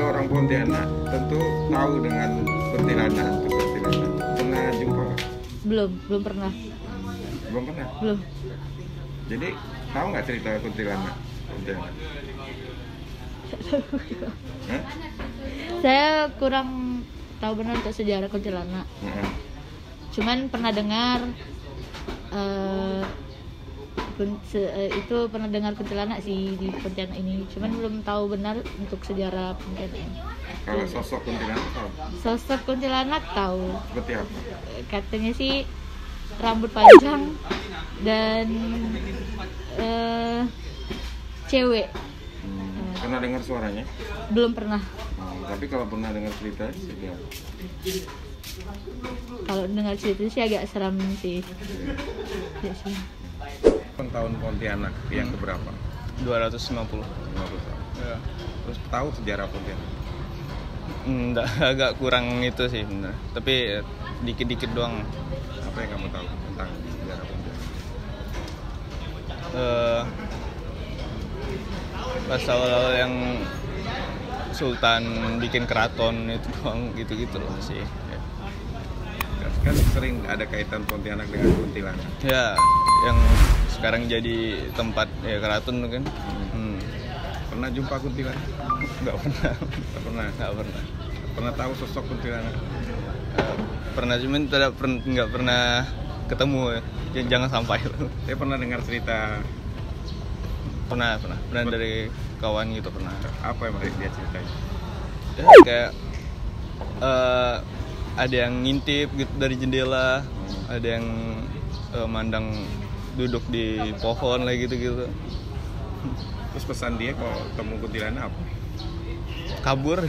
orang Pontianak tentu tahu dengan kuntilanak atau kuntilanak. Pernah jumpa nggak? Belum pernah. Belum pernah. Belum. Jadi tahu nggak cerita kuntilanak? Pontianak? Hah? Saya kurang tahu benar untuk sejarah kuntilanak. Nah, Cuman pernah dengar itu pernah dengar kuntilanak sih di Pontianak ini. Cuman belum tahu benar untuk sejarah Pontianak ini. kalau sosok kuntilanak tahu? Sosok kuntilanak tahu. Seperti apa? Katanya sih rambut panjang dan cewek. Pernah dengar suaranya? Belum pernah. Tapi kalau pernah dengar cerita seperti apa? Kalau dengar cerita sih agak seram sih. Ya sih. Tahun Pontianak yang keberapa? 250. 50 tahun. Ya. Terus tahu sejarah Pontianak? Enggak, agak kurang itu sih bener. Tapi dikit-dikit doang. Apa yang kamu tahu tentang sejarah Pontianak? Pas awal-awal yang Sultan bikin keraton itu doang, gitu-gitu loh sih. Ya. Kan sering ada kaitan Pontianak dengan kuntilanak. Ya, yang sekarang jadi tempat ya keraton tuh kan. Pernah jumpa kuntilanak? Enggak pernah. Nggak pernah. Pernah tahu sosok kuntilanak? Pernah cuman nggak pernah ketemu ya. Jangan sampai. Saya pernah dengar cerita. Pernah dari kawan gitu pernah. Apa yang dia ceritain? Ya, kayak ada yang ngintip gitu dari jendela, ada yang mandang duduk di pohon lah gitu-gitu. Terus pesan dia kalau temu kuntilanak apa? Kabur.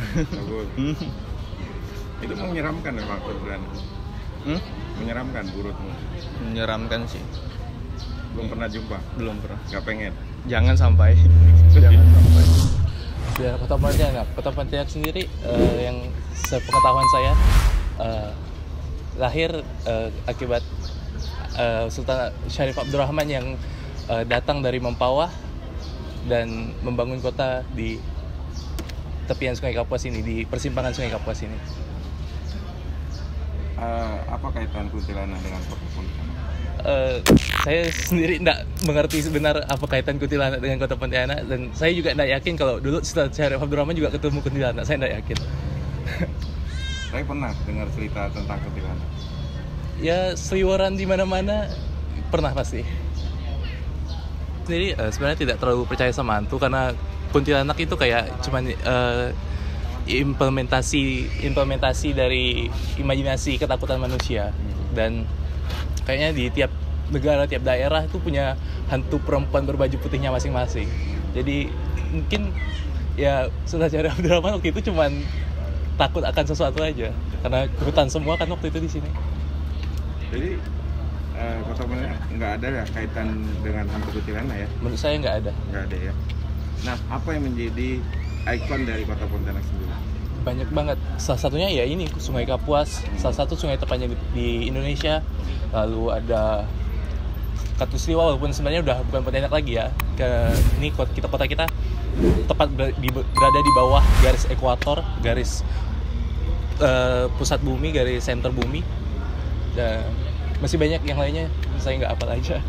Itu menyeramkan memang kuntilanak. Menyeramkan menurutmu? Menyeramkan sih. Belum pernah jumpa? Belum pernah. Gak pengen? Jangan sampai. Jangan sampai. Ya, Kota Pontianak sendiri yang sepengetahuan saya lahir akibat Sultan Syarif Abdurrahman yang datang dari Mempawah dan membangun kota di tepian Sungai Kapuas ini, di persimpangan Sungai Kapuas ini. Apa kaitan kuntilanak dengan kota Pontianak? Saya sendiri tidak mengerti sebenar apa kaitan kuntilanak dengan Kota Pontianak, dan saya juga tidak yakin kalau dulu Sultan Syarif Abdurrahman juga ketemu kuntilanak. Saya tidak yakin. Saya pernah dengar cerita tentang kuntilanak. Ya, seliweran di mana-mana pernah pasti. Jadi sebenarnya tidak terlalu percaya sama hantu karena kuntilanak itu kayak cuman implementasi dari imajinasi ketakutan manusia, dan kayaknya di tiap negara, tiap daerah itu punya hantu perempuan berbaju putihnya masing-masing. Jadi mungkin ya Sultan Syarif Abdurrahman waktu itu cuman takut akan sesuatu aja karena hutan semua kan waktu itu di sini. Jadi Kota Pontianak nggak ada ya kaitan dengan hantu kuntilanak ya? Menurut saya nggak ada. Nggak ada ya. Nah, apa yang menjadi ikon dari Kota Pontianak sendiri? Banyak banget. Salah satunya ya ini Sungai Kapuas, salah satu sungai terpanjang di Indonesia. Lalu ada Katulistiwa, walaupun sebenarnya udah bukan Pontianak lagi ya. Ini kota kita tepat berada di bawah garis ekuator, garis pusat bumi, garis center bumi. Dan masih banyak yang lainnya, saya nggak hafal aja.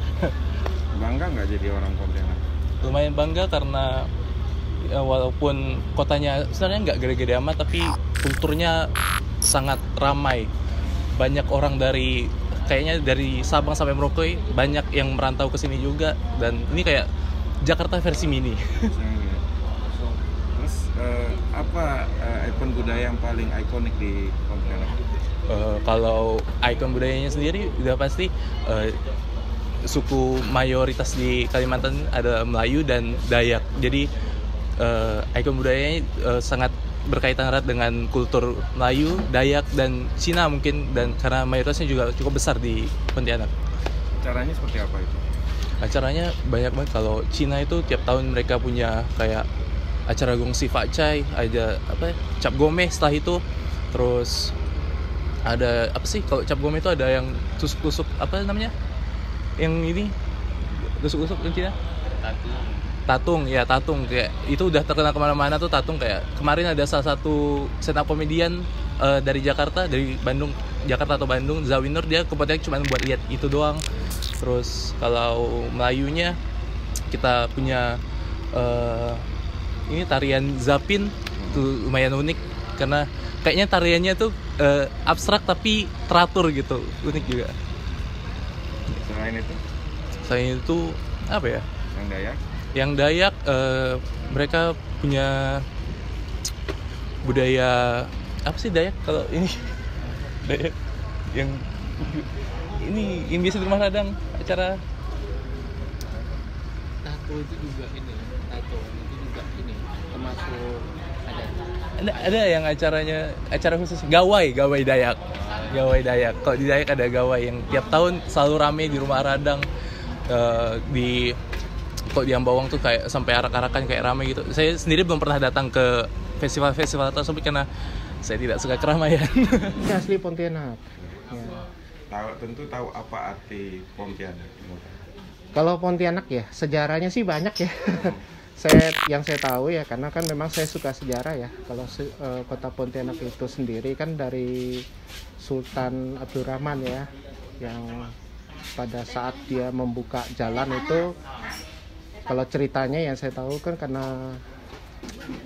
Bangga nggak jadi orang Pontianak? Lumayan bangga karena ya, walaupun kotanya sebenarnya nggak gede-gede amat, tapi kulturnya sangat ramai. Banyak orang kayaknya dari Sabang sampai Merauke, banyak yang merantau ke sini juga, dan ini kayak Jakarta versi mini. Terus apa ikon budaya yang paling ikonik di Pontianak? Kalau ikon budayanya sendiri udah pasti suku mayoritas di Kalimantan ada Melayu dan Dayak. Jadi ikon budayanya sangat berkaitan erat dengan kultur Melayu, Dayak, dan Cina mungkin, dan karena mayoritasnya juga cukup besar di Pontianak. Caranya seperti apa itu? Acaranya banyak banget. Kalau Cina itu tiap tahun mereka punya kayak acara gongsi facai, ada cap gome setelah itu, terus ada apa sih kalau cap gome itu ada yang tusuk-tusuk apa namanya? Yang ini tusuk-tusuk yang Cina? Tatung kayak itu udah terkenal kemana-mana tuh Tatung. Kayak kemarin ada salah satu stand up komedian dari Jakarta, dari Bandung, Jakarta atau Bandung, Zawinur, dia kebetulan cuma buat lihat itu doang. Terus kalau Melayunya kita punya ini tarian Zapin tuh lumayan unik karena kayaknya tariannya tuh abstrak tapi teratur gitu, unik juga. Selain itu apa ya? Yang Dayak mereka punya budaya apa sih Dayak kalau ini? Dayak yang biasa di rumah radang acara tato itu juga ini termasuk ada yang acara khusus gawai Dayak. Kalau di Dayak ada gawai yang tiap tahun selalu rame di rumah radang. Kok di Ambawang tuh kayak sampai arak-arakan kayak rame gitu. Saya sendiri belum pernah datang ke festival tersebut karena saya tidak suka keramaian. Ini asli Pontianak. Ya. Tentu tahu apa arti Pontianak. Kalau Pontianak ya sejarahnya sih banyak ya. Yang saya tahu ya, karena kan memang saya suka sejarah ya. Kalau kota Pontianak itu sendiri kan dari Sultan Abdurrahman ya, yang pada saat dia membuka jalan itu, kalau ceritanya yang saya tahu kan karena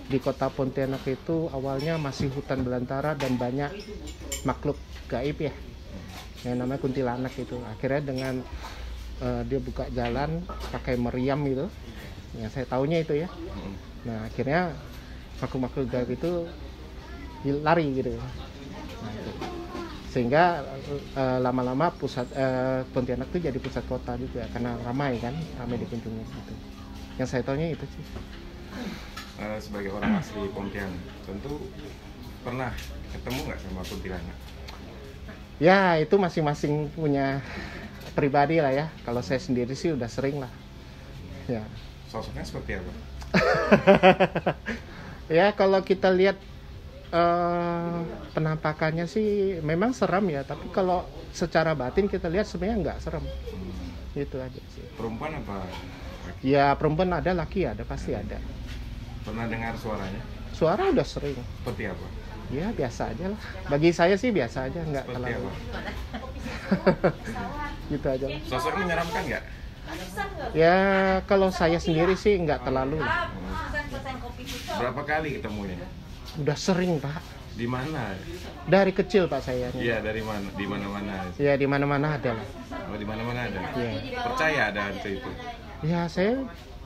di kota Pontianak itu awalnya masih hutan belantara dan banyak makhluk gaib ya, yang namanya kuntilanak itu. Akhirnya dengan dia buka jalan pakai meriam gitu, yang saya tahunya itu ya. Nah akhirnya makhluk-makhluk gaib itu lari gitu. Nah, itu. Sehingga lama-lama pusat Pontianak itu jadi pusat kota juga karena ramai dikunjungi gitu. Yang saya tahunya itu sih. Sebagai orang asli Pontianak, tentu pernah ketemu nggak sama kuntilanak? Ya itu masing-masing punya pribadi lah ya. Kalau saya sendiri sih udah sering lah. Ya. Sosoknya seperti apa? Ya kalau kita lihat penampakannya sih memang seram ya, tapi kalau secara batin kita lihat sebenarnya nggak serem. Itu aja sih. Perempuan apa? Ya perempuan ada, laki ada, pasti ada. Pernah dengar suaranya? Suara udah sering. Seperti apa? Ya biasa aja lah. Bagi saya sih biasa aja, nggak Seperti terlalu. apa? Gitu aja lah. Sosoknya menyeramkan nggak? Ya kalau saya sendiri sih nggak terlalu lah. Berapa kali ketemunya? Udah sering Pak. Di mana? Dari kecil Pak saya. Iya, dari mana? Di mana-mana. Ya di mana-mana ada lah. Oh, di mana-mana ada. Iya. Percaya ada hantu itu? Ya saya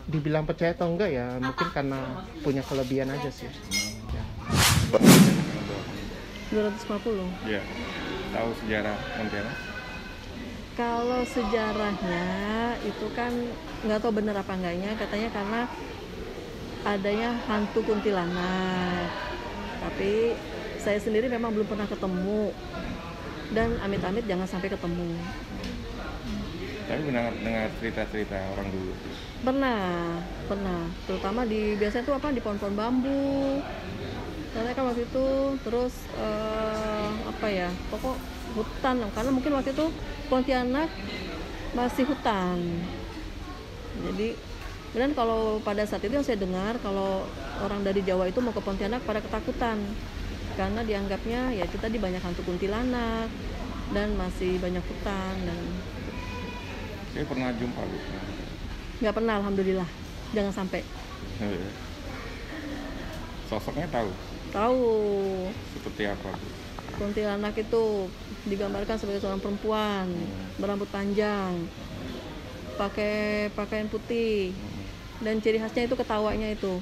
dibilang percaya atau enggak ya mungkin karena punya kelebihan aja sih. Ya. 250. Iya. Tahu sejarah Pontianak? Kalau sejarahnya itu kan nggak tahu bener apa enggaknya, katanya karena adanya hantu kuntilanak. Tapi saya sendiri memang belum pernah ketemu, dan amit-amit jangan sampai ketemu. Tapi dengar cerita-cerita orang dulu. Pernah, terutama biasanya tuh di pohon-pohon bambu. Karena kan waktu itu terus pokok hutan, karena mungkin waktu itu Pontianak masih hutan. Jadi kemudian kalau pada saat itu yang saya dengar, kalau orang dari Jawa itu mau ke Pontianak pada ketakutan karena dianggapnya ya kita di banyak hantu kuntilanak dan masih banyak hutan. Dan Saya pernah jumpa Bu. nggak pernah, alhamdulillah, jangan sampai. Sosoknya tahu seperti apa Bu? Kuntilanak itu digambarkan sebagai seorang perempuan berambut panjang, pakai pakaian putih, dan ciri khasnya itu ketawanya itu